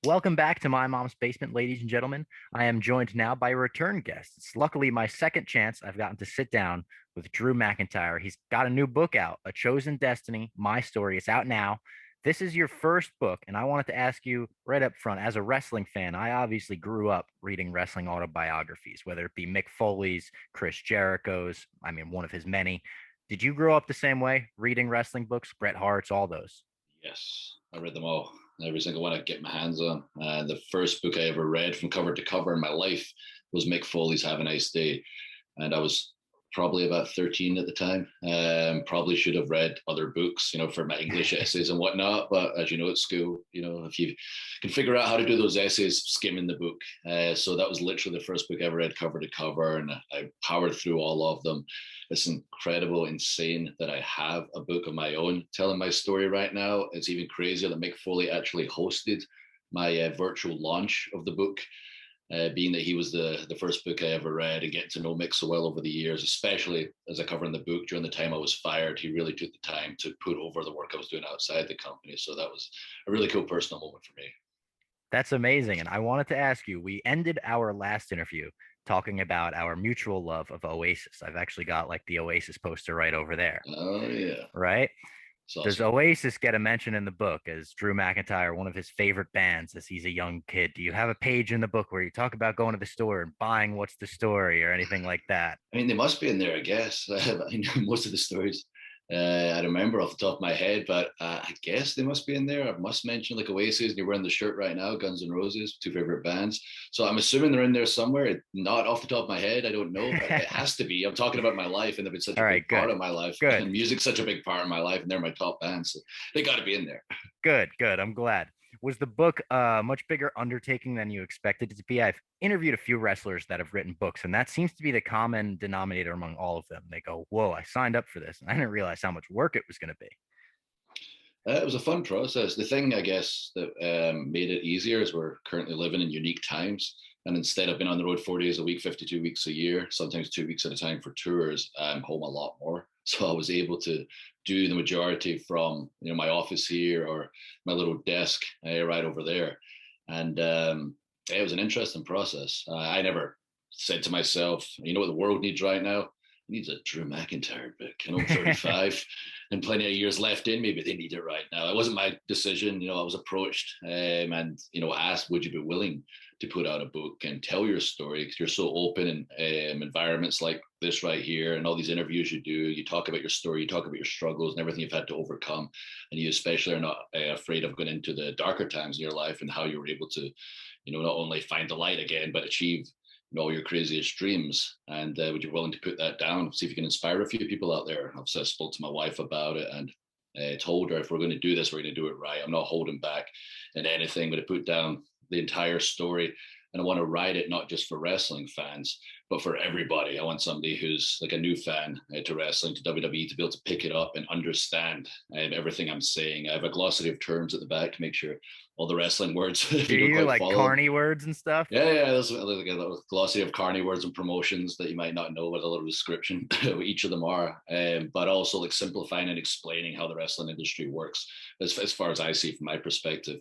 Welcome back to My Mom's Basement, ladies and gentlemen. I am joined now by a return guest. It's luckily my second chance I've gotten to sit down with Drew McIntyre. He's got a new book out, A Chosen Destiny, My Story. It's out now. This is your first book, and I wanted to ask you right up front, as a wrestling fan, I obviously grew up reading wrestling autobiographies, whether it be Mick Foley's, Chris Jericho's, one of his many. Did you grow up the same way, reading wrestling books, Bret Hart's, all those? Yes, I read them all. Every single one I could get my hands on. The first book I ever read from cover to cover in my life was Mick Foley's Have a Nice Day. And I was probably about 13 at the time. Probably should have read other books, for my English essays and whatnot. But as you know, at school, if you can figure out how to do those essays, skimming the book. So that was literally the first book I ever read cover to cover. And I powered through all of them. It's incredible, insane that I have a book of my own telling my story right now. It's even crazier that Mick Foley actually hosted my virtual launch of the book, being that he was the first book I ever read, and getting to know Mick so well over the years, especially as I cover in the book during the time I was fired. He really took the time to put over the work I was doing outside the company. So that was a really cool personal moment for me. That's amazing. And I wanted to ask you, we ended our last interview talking about our mutual love of Oasis. I've actually got like the Oasis poster right over there, Oh, yeah. right? It's Does awesome. Oasis get a mention in the book as Drew McIntyre, one of his favorite bands as he's a young kid? Do you have a page in the book where you talk about going to the store and buying What's the Story or anything like that? I mean, they must be in there, I guess. Most of the stories I remember off the top of my head, but I guess they must be in there. I must mention like Oasis, and you're wearing the shirt right now, Guns N' Roses, two favorite bands. So I'm assuming they're in there somewhere. Not off the top of my head, I don't know, but it has to be. I'm talking about my life, and they've been such All a right, big part good. of my life, Good. and music's such a big part of my life, and they're my top bands. So they got to be in there. Good, good. I'm glad. Was the book a much bigger undertaking than you expected it to be? I've interviewed a few wrestlers that have written books, and that seems to be the common denominator among all of them. They go, "Whoa, I signed up for this, and I didn't realize how much work it was going to be." It was a fun process. The thing, I guess, that made it easier is we're currently living in unique times. And instead of being on the road 4 days a week, 52 weeks a year, sometimes 2 weeks at a time for tours, I'm home a lot more. So I was able to do the majority from my office here or my little desk right over there. And it was an interesting process. I never said to myself, you know what the world needs right now? It needs a Drew McIntyre book. And I'm 35 and plenty of years left in me, but they need it right now. It wasn't my decision. I was approached and asked, would you be willing to put out a book and tell your story? Because you're so open in environments like this right here and all these interviews you do. You talk about your story, you talk about your struggles and everything you've had to overcome. And you especially are not afraid of going into the darker times in your life and how you were able to, not only find the light again, but achieve all your craziest dreams. And would you be willing to put that down, see if you can inspire a few people out there? Obviously, I spoke to my wife about it and told her, if we're going to do this, we're going to do it right. I'm not holding back in anything, but to put down the entire story. And I want to write it not just for wrestling fans, but for everybody. I want somebody who's like a new fan to wrestling, to WWE, to be able to pick it up and understand everything I'm saying. I have a glossary of terms at the back to make sure all the wrestling words, if Do you don't you quite like follow them. carny words and stuff? Yeah, there's like a glossy of carny words and promotions that you might not know with a little description what each of them are, but also like simplifying and explaining how the wrestling industry works, as far as I see from my perspective.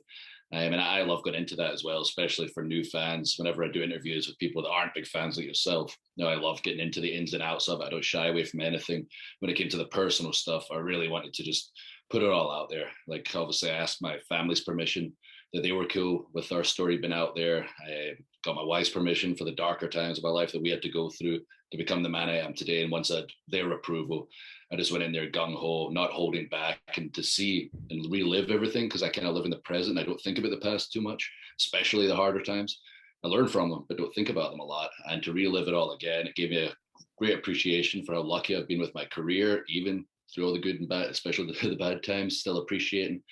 And I love going into that as well, especially for new fans. Whenever I do interviews with people that aren't big fans like yourself, I love getting into the ins and outs of it. I don't shy away from anything. When it came to the personal stuff, I really wanted to just put it all out there. Like obviously, I asked my family's permission that they were cool with our story being out there. I got my wife's permission for the darker times of my life that we had to go through to become the man I am today. And once I had their approval, I just went in there gung ho, not holding back, and to see and relive everything because I kind of live in the present. I don't think about the past too much, especially the harder times. I learn from them, but don't think about them a lot. And to relive it all again, it gave me a great appreciation for how lucky I've been with my career, even through all the good and bad, especially the bad times, still appreciating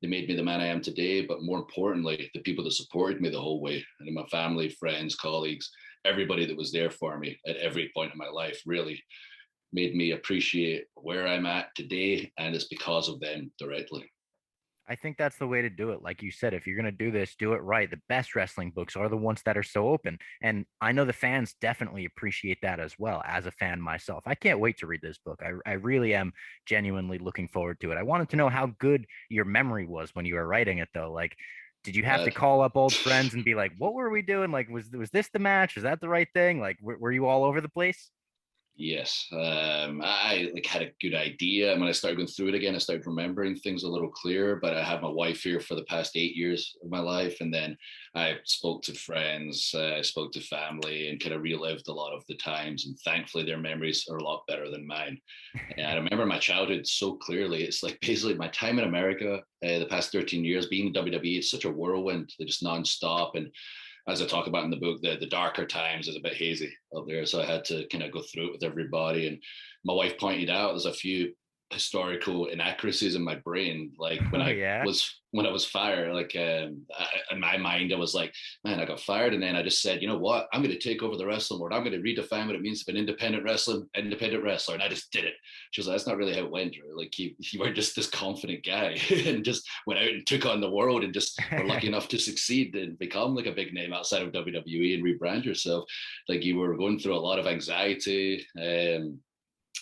they made me the man I am today, but more importantly, the people that supported me the whole way. And my family, friends, colleagues, everybody that was there for me at every point in my life really made me appreciate where I'm at today. And it's because of them directly. I think that's the way to do it. Like you said, if you're going to do this, do it right. The best wrestling books are the ones that are so open. And I know the fans definitely appreciate that as well, as a fan myself. I can't wait to read this book. I really am genuinely looking forward to it. I wanted to know how good your memory was when you were writing it, though. Like, Did you have Uh, to call up old friends and be like, what were we doing? Like, was this the match? Was that the right thing? Like, were you all over the place? Yes, I like had a good idea, and when I started going through it again, I started remembering things a little clearer. But I had my wife here for the past 8 years of my life, and then I spoke to friends, I spoke to family, and kind of relived a lot of the times. And thankfully, their memories are a lot better than mine. And I remember my childhood so clearly. It's like basically my time in America, the past 13 years being in WWE. It's such a whirlwind, they're just nonstop, and as I talk about in the book, the darker times is a bit hazy up there. So I had to kind of go through it with everybody. And my wife pointed out there's a few historical inaccuracies in my brain. Like Oh yeah. when I was fired, in my mind, I was like, man, I got fired. And then I just said, you know what? I'm going to take over the wrestling world. I'm going to redefine what it means to be an independent wrestler. And I just did it. She was like, that's not really how it went. Like you were just this confident guy and just went out and took on the world and just were lucky enough to succeed and become like a big name outside of WWE and rebrand yourself. Like you were going through a lot of anxiety,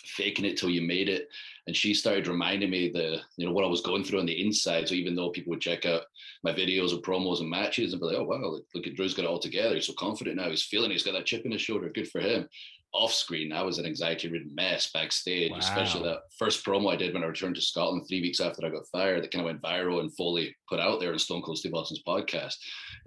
faking it till you made it. And she started reminding me what I was going through on the inside. So even though people would check out my videos or promos and matches and be like, oh wow, look at Drew's got it all together. He's so confident now. He's feeling it. He's got that chip in his shoulder. Good for him. Off screen, I was an anxiety-ridden mess backstage, especially Wow. that first promo I did when I returned to Scotland 3 weeks after I got fired. That kind of went viral and fully put out there in Stone Cold Steve Austin's podcast.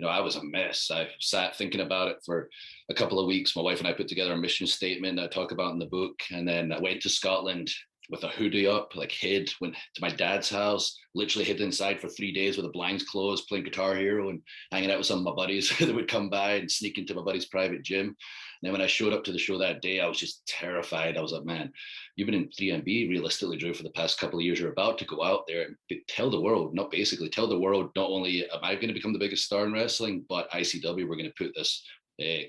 I was a mess. I sat thinking about it for a couple of weeks. My wife and I put together a mission statement that I talk about in the book, and then I went to Scotland with a hoodie up, like went to my dad's house, literally hid inside for 3 days with the blinds closed, playing Guitar Hero and hanging out with some of my buddies that would come by and sneak into my buddy's private gym. And then when I showed up to the show that day, I was just terrified. I was like, man, you've been in 3MB realistically, Drew, for the past couple of years. You're about to go out there and tell the world, tell the world, not only am I going to become the biggest star in wrestling, but ICW, we're going to put this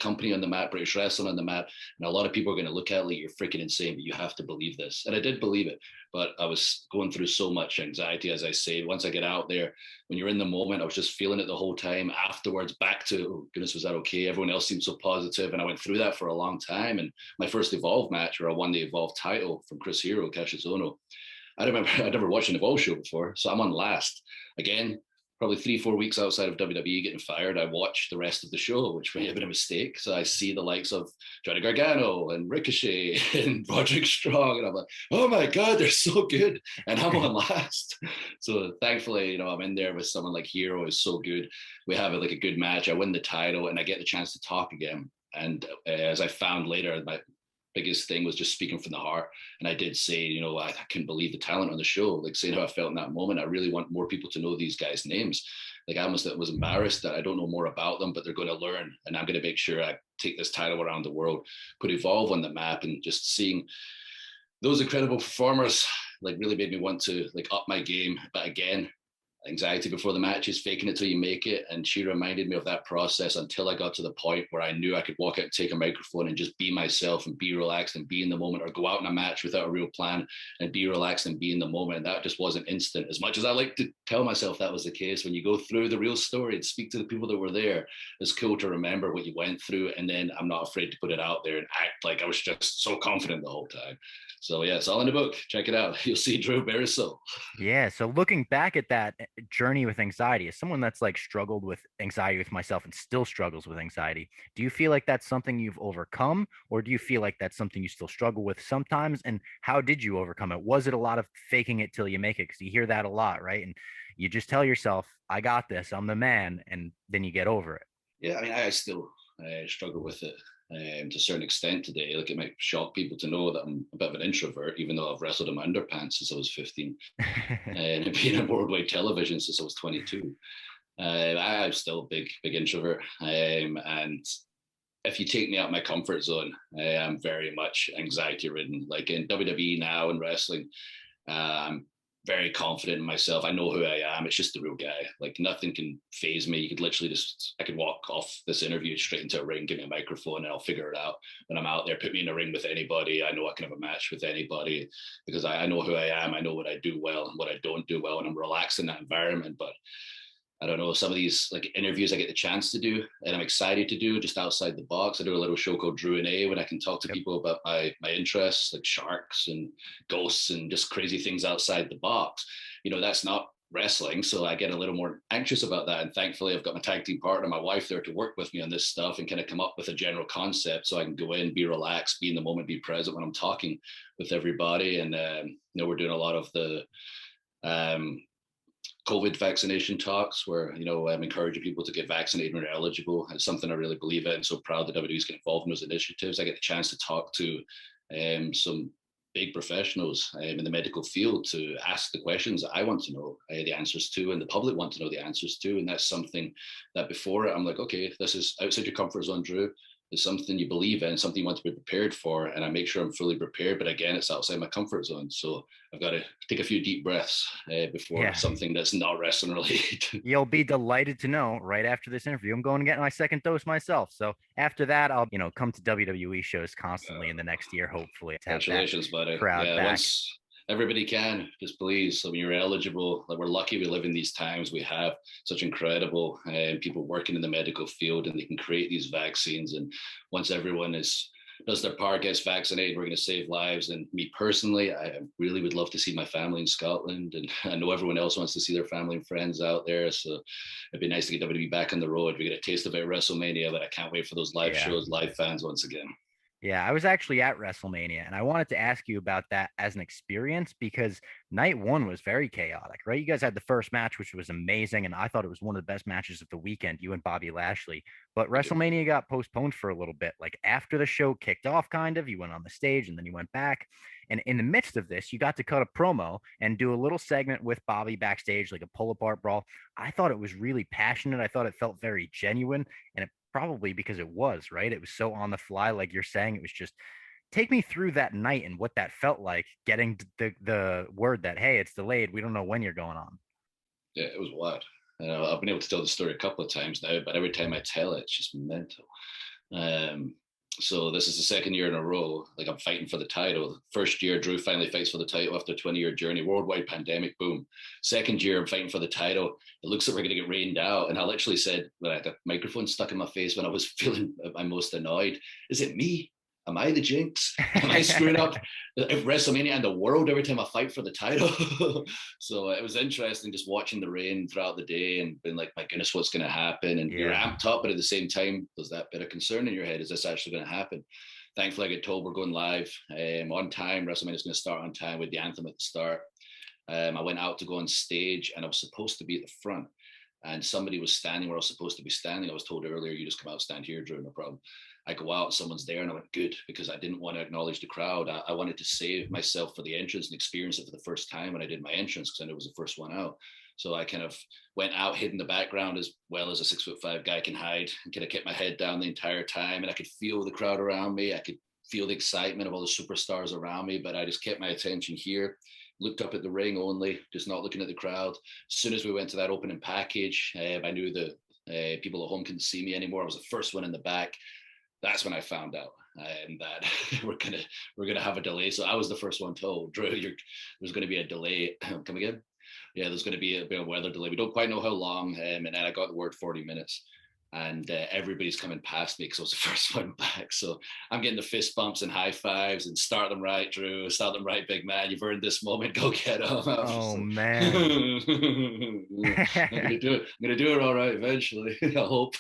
company on the map, British wrestling on the map. And a lot of people are going to look at it like you're freaking insane, but you have to believe this. And I did believe it, but I was going through so much anxiety, as I say. Once I get out there, when you're in the moment, I was just feeling it the whole time. Afterwards, back to, oh goodness, was that okay? Everyone else seemed so positive. And I went through that for a long time. And my first Evolve match, where I won the Evolve title from Chris Hero, Cassius Ohno, I remember I'd never watched an Evolve show before. So I'm on last. Again, probably 3-4 weeks outside of WWE getting fired, I watched the rest of the show, which may have been a mistake. So I see the likes of Johnny Gargano and Ricochet and Roderick Strong, and I'm like, oh my God, they're so good. And I'm on last. So thankfully, I'm in there with someone like Hero is so good. We have like a good match. I win the title and I get the chance to talk again. And as I found later, my biggest thing was just speaking from the heart. And I did say, I couldn't believe the talent on the show, like saying how I felt in that moment. I really want more people to know these guys' names. Like I almost was embarrassed that I don't know more about them, but they're going to learn. And I'm going to make sure I take this title around the world, put Evolve on the map, and just seeing those incredible performers like really made me want to like up my game. But again, anxiety before the matches, faking it till you make it. And she reminded me of that process until I got to the point where I knew I could walk out and take a microphone and just be myself and be relaxed and be in the moment, or go out in a match without a real plan and be relaxed and be in the moment. And that just wasn't instant. As much as I like to tell myself that was the case, when you go through the real story and speak to the people that were there, it's cool to remember what you went through. And then I'm not afraid to put it out there and act like I was just so confident the whole time. So yeah, it's all in the book. Check it out. You'll see Drew Bariso. Yeah. So looking back at that journey with anxiety, as someone that's like struggled with anxiety with myself and still struggles with anxiety, do you feel like that's something you've overcome, or do you feel like that's something you still struggle with sometimes? And how did you overcome it? Was it a lot of faking it till you make it? Because you hear that a lot, right? And you just tell yourself, I got this, I'm the man, and then you get over it. Yeah, I mean, I still struggle with it to a certain extent today. Like, it might shock people to know that I'm a bit of an introvert, even though I've wrestled in my underpants since I was 15 and I've been on worldwide television since I was 22. I'm still a big introvert. And if you take me out of my comfort zone, I'm very much anxiety ridden. Like in WWE now and wrestling, I'm very confident in myself. I know who I am. It's just the real guy. Like nothing can phase me. You could literally I could walk off this interview straight into a ring, give me a microphone, and I'll figure it out. When I'm out there, put me in a ring with anybody. I know I can have a match with anybody because I know who I am. I know what I do well and what I don't do well, and I'm relaxed in that environment. But I don't know, some of these like interviews I get the chance to do and I'm excited to do just outside the box. I do a little show called Drew and A when I can talk to Yep. people about my interests, like sharks and ghosts and just crazy things outside the box. That's not wrestling. So I get a little more anxious about that. And thankfully, I've got my tag team partner, my wife there to work with me on this stuff and kind of come up with a general concept so I can go in, be relaxed, be in the moment, be present when I'm talking with everybody. And, we're doing a lot of the COVID vaccination talks where, I'm encouraging people to get vaccinated when they're eligible. It's something I really believe in. So proud that WWE's get involved in those initiatives. I get the chance to talk to some big professionals in the medical field to ask the questions that I want to know the answers to, and the public want to know the answers to. And that's something that before I'm like, okay, this is outside your comfort zone, Drew. It's something you believe in, something you want to be prepared for. And I make sure I'm fully prepared. But again, it's outside my comfort zone. So I've got to take a few deep breaths before something that's not wrestling related. You'll be delighted to know right after this interview, I'm going to get my second dose myself. So after that, I'll, come to WWE shows constantly in the next year, hopefully. To have Congratulations, that buddy. crowd back. Once everybody can, just please. So when you're eligible, like we're lucky we live in these times. We have such incredible people working in the medical field, and they can create these vaccines. And once everyone does their part, gets vaccinated, we're going to save lives. And me personally, I really would love to see my family in Scotland, and I know everyone else wants to see their family and friends out there. So it'd be nice to get WWE back on the road. We get a taste of it at WrestleMania, but I can't wait for those live shows, live fans once again. Yeah, I was actually at WrestleMania, and I wanted to ask you about that as an experience because night one was very chaotic, right? You guys had the first match, which was amazing, and I thought it was one of the best matches of the weekend, you and Bobby Lashley. But WrestleMania got postponed for a little bit. Like after the show kicked off, kind of, you went on the stage and then you went back. And in the midst of this, you got to cut a promo and do a little segment with Bobby backstage, like a pull apart brawl. I thought it was really passionate. I thought it felt very genuine, and it probably because it was, right? It was so on the fly, like you're saying. It was just take me through that night and what that felt like getting the word that, hey, it's delayed. We don't know when you're going on. Yeah, it was wild. I've been able to tell the story a couple of times now, but every time I tell it, it's just mental. So this is the second year in a row, like I'm fighting for the title. First year, Drew finally fights for the title after a 20-year journey, worldwide pandemic, boom. Second year, I'm fighting for the title. It looks like we're going to get rained out. And I literally said, when I had the microphone stuck in my face when I was feeling my most annoyed, is it me? Am I the jinx? Am I screwing up WrestleMania and the world every time I fight for the title? So it was interesting just watching the rain throughout the day and being like, my goodness, what's going to happen? And you're amped up, but at the same time, there's that bit of concern in your head. Is this actually going to happen? Thankfully, I get told we're going live on time. WrestleMania is going to start on time with the anthem at the start. I went out to go on stage and I was supposed to be at the front. And somebody was standing where I was supposed to be standing. I was told earlier, you just come out, stand here, Drew, no problem. I go out, someone's there, and I went, good, because I didn't want to acknowledge the crowd. I wanted to save myself for the entrance and experience it for the first time when I did my entrance, because I know it was the first one out. So I kind of went out, hid in the background as well as a 6'5" guy can hide, and kind of kept my head down the entire time. And I could feel the crowd around me. I could feel the excitement of all the superstars around me, but I just kept my attention here, looked up at the ring only, just not looking at the crowd. As soon as we went to that opening package, I knew the people at home couldn't see me anymore. I was the first one in the back. That's when I found out that we're gonna have a delay. So I was the first one told, Drew, there's going to be a delay. Come again? Yeah, there's going to be a bit of weather delay. We don't quite know how long. And then I got the word 40 minutes. And everybody's coming past me because I was the first one back. So I'm getting the fist bumps and high fives and start them right, Drew. Start them right, big man. You've earned this moment. Go get them. Oh, man. I'm gonna do it. I'm gonna do it all right eventually. I hope.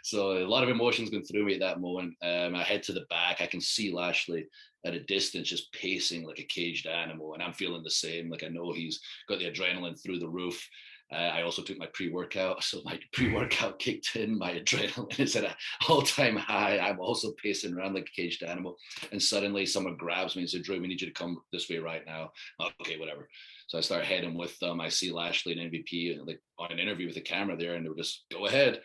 So a lot of emotions going through me at that moment. I head to the back. I can see Lashley at a distance, just pacing like a caged animal, and I'm feeling the same. Like I know he's got the adrenaline through the roof. I also took my pre-workout, so my pre-workout kicked in. My adrenaline is at an all-time high. I'm also pacing around like a caged animal, and suddenly someone grabs me and said, "Drew, we need you to come this way right now." Okay, whatever. So I start heading with them. I see Lashley and MVP like on an interview with the camera there, and they were just, "Go ahead."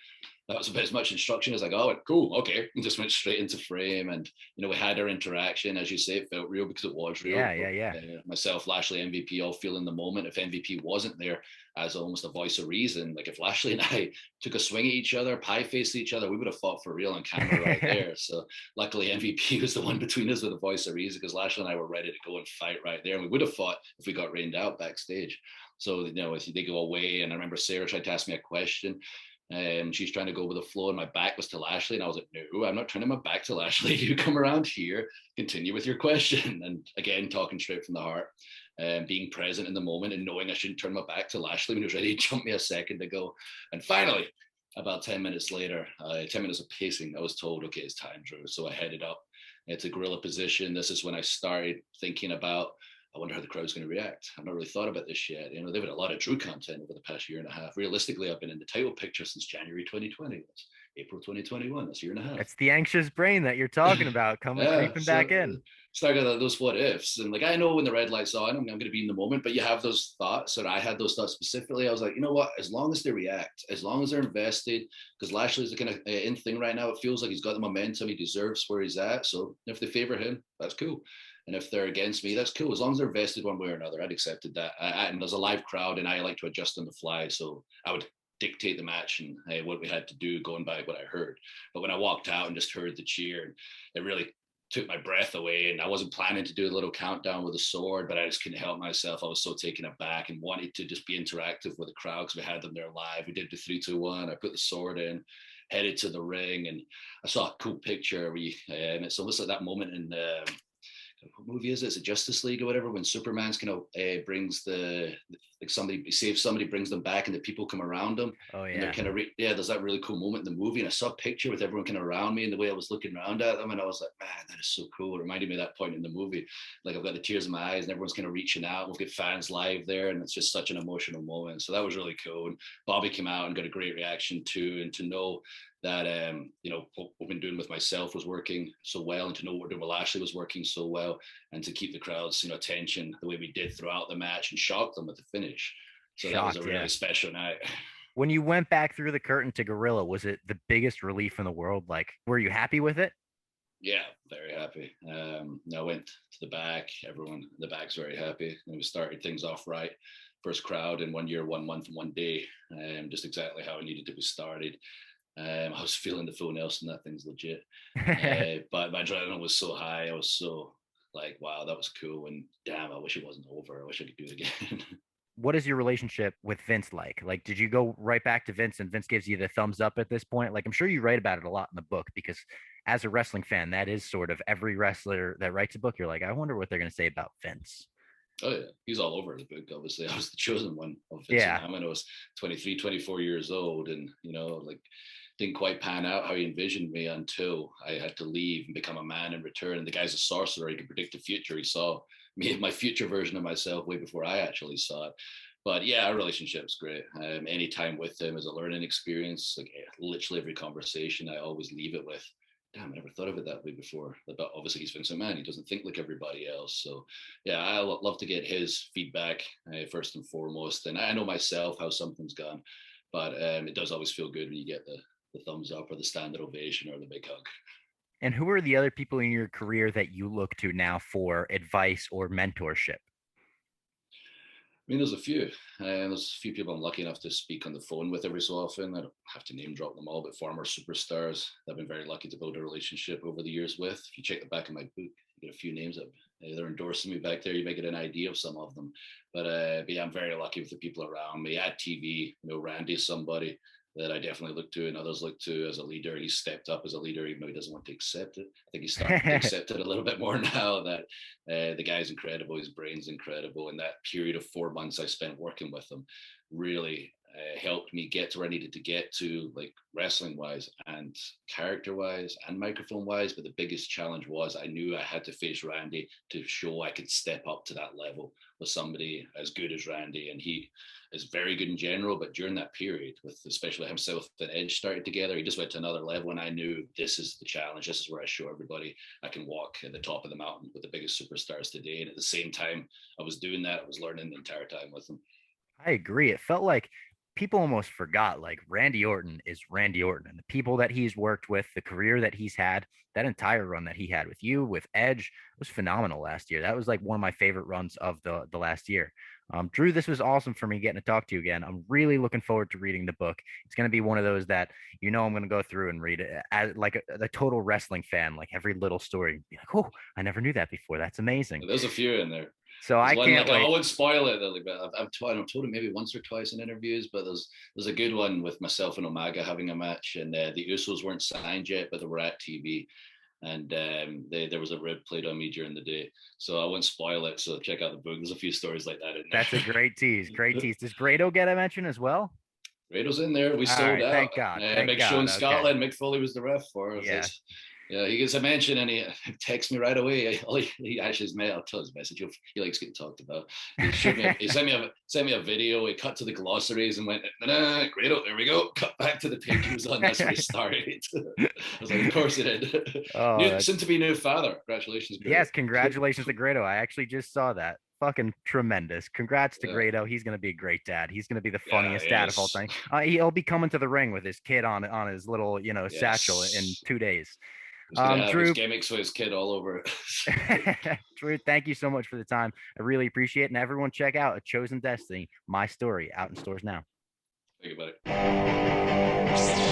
That was about as much instruction as I got. Cool, okay. And just went straight into frame, and we had our interaction. As you say, it felt real because it was real. Yeah. Myself, Lashley, MVP, all feeling the moment. If MVP wasn't there as almost a voice of reason, like if Lashley and I took a swing at each other, pie faced each other, we would have fought for real on camera right there. So luckily, MVP was the one between us with a voice of reason, because Lashley and I were ready to go and fight right there, and we would have fought if we got rained out backstage. So they go away, and I remember Sarah tried to ask me a question. She's trying to go with the flow, and my back was to Lashley, and I was like, no, I'm not turning my back to Lashley. You come around here, continue with your question. And again, talking straight from the heart. being present in the moment and knowing I shouldn't turn my back to Lashley when he was ready to jump me a second ago. And finally, about 10 minutes later, 10 minutes of pacing, I was told, okay, it's time, Drew. So I headed up to gorilla position. This is when I started thinking about, I wonder how the crowd's going to react. I've not really thought about this yet. You know, they've had a lot of Drew content over the past year and a half. Realistically, I've been in the title picture since January 2020. That's April 2021. That's a year and a half. It's the anxious brain that you're talking about coming Yeah, creeping so back in. start with those what ifs, and like I know when the red light's on, I'm going to be in the moment. But you have those thoughts, or I had those thoughts specifically. I was like, you know what? As long as they react, as long as they're invested, because Lashley's the kind of in thing right now. It feels like he's got the momentum. He deserves where he's at. So if they favor him, that's cool. And if they're against me, that's cool. As long as they're vested one way or another, I'd accepted that. And there's a live crowd, and I like to adjust on the fly, so I would dictate the match and what we had to do going by what I heard. But when I walked out and just heard the cheer, it really took my breath away. And I wasn't planning to do a little countdown with a sword, but I just couldn't help myself. I was so taken aback and wanted to just be interactive with the crowd because we had them there live. We did the 3, 2, 1. I put the sword in, headed to the ring, and I saw a cool picture. And it's almost like that moment in what movie is it? Is it Justice League or whatever? When Superman's kind of brings like somebody saves somebody, brings them back, and the people come around them. Oh And they're yeah. kind of there's that really cool moment in the movie, and I saw a picture with everyone kind of around me, and the way I was looking around at them, and I was like, man, that is so cool. It reminded me of that point in the movie. Like I've got the tears in my eyes, and everyone's kind of reaching out. We've got fans live there, and it's just such an emotional moment. So that was really cool. And Bobby came out and got a great reaction too, and to know that you know, what we've been doing with myself was working so well, and to know what we're doing with Lashley was working so well, and to keep the crowd's, you know, attention the way we did throughout the match and shock them at the finish. So that was a really special night. When you went back through the curtain to Gorilla, was it the biggest relief in the world? Like, were you happy with it? Yeah, very happy. I went to the back. Everyone in the back's very happy. And we started things off right. First crowd in 1 year, 1 month, 1 day. Just exactly how I needed to be started. I was feeling the full Nelson. That thing's legit. But my adrenaline was so high. I was so like, wow, that was cool. And damn, I wish it wasn't over. I wish I could do it again. What is your relationship with Vince like? Like, did you go right back to Vince and Vince gives you the thumbs up at this point? Like, I'm sure you write about it a lot in the book because as a wrestling fan, that is sort of every wrestler that writes a book. You're like, I wonder what they're going to say about Vince. Oh yeah, he's all over the book. Obviously, I was the chosen one of Vince Yeah. McMahon. I was 23, 24 years old, and you know, like didn't quite pan out how he envisioned me until I had to leave and become a man in return. And the guy's a sorcerer; he could predict the future. He saw me, my future version of myself, way before I actually saw it. But yeah, our relationship's great. Any time with him is a learning experience. Like literally every conversation, I always leave it with, damn, I never thought of it that way before. But obviously, he's Vince McMahon. He doesn't think like everybody else. So, yeah, I love to get his feedback first and foremost. And I know myself how something's gone, but it does always feel good when you get the thumbs up or the standing ovation or the big hug. And who are the other people in your career that you look to now for advice or mentorship? I mean, there's a few. There's a few people I'm lucky enough to speak on the phone with every so often. I don't have to name drop them all, but former superstars I've been very lucky to build a relationship over the years with. If you check the back of my book, you get a few names that they're endorsing me back there. You may get an idea of some of them. But yeah, I'm very lucky with the people around me. At TV, you know, Randy's somebody that I definitely look to and others look to as a leader. He's stepped up as a leader, even though he doesn't want to accept it. I think he's starting to accept it a little bit more now that the guy's incredible. His brain's incredible. And that period of 4 months I spent working with him really helped me get to where I needed to get to, like wrestling wise and character wise and microphone wise. But the biggest challenge was I knew I had to face Randy to show I could step up to that level with somebody as good as Randy. And he is very good in general, but during that period, with especially himself and Edge started together, he just went to another level. And I knew this is the challenge. This is where I show everybody I can walk at the top of the mountain with the biggest superstars today. And at the same time I was doing that, I was learning the entire time with him. I agree. It felt like people almost forgot like Randy Orton is Randy Orton and the people that he's worked with, the career that he's had, that entire run that he had with you, with Edge was phenomenal last year. That was like one of my favorite runs of the last year. Drew, this was awesome for me getting to talk to you again. I'm really looking forward to reading the book. It's going to be one of those that, you know, I'm going to go through and read it as like a total wrestling fan, like every little story. Be like, oh, I never knew that before. That's amazing. There's a few in there. So There's I one can't like I wait. won't spoil it. But I've told it maybe once or twice in interviews. But there's a good one with myself and Omega having a match, and the Usos weren't signed yet, but they were at TV. and there was a rib played on me during the day. So I won't spoil it. So check out the book. There's a few stories like that in there. That's a great tease. Great tease. Does Grado get a mention as well? Rado's in there. We All sold right. out. Thank God. Thank Big show in God. Okay. Scotland. Mick Foley was the ref for Yeah. us. Yeah, he gets a mention and he texts me right away. He actually I'll tell his message. He likes getting talked about. He sent me a video. He cut to the glossaries and went, Grado, there we go. Cut back to the page he was on. That's where he started. I was like, of course he did. Oh, Soon to be new father. Congratulations, Grado. yes. Congratulations to Grado. I actually just saw that. Fucking tremendous. Congrats to Grado. He's going to be a great dad. He's going to be the funniest dad of all time. He'll be coming to the ring with his kid on his little, satchel in 2 days. Drew, his gimmicks with his kid all over it. Drew, thank you so much for the time. I really appreciate it. And everyone check out A Chosen Destiny, My Story, out in stores now. Think about it.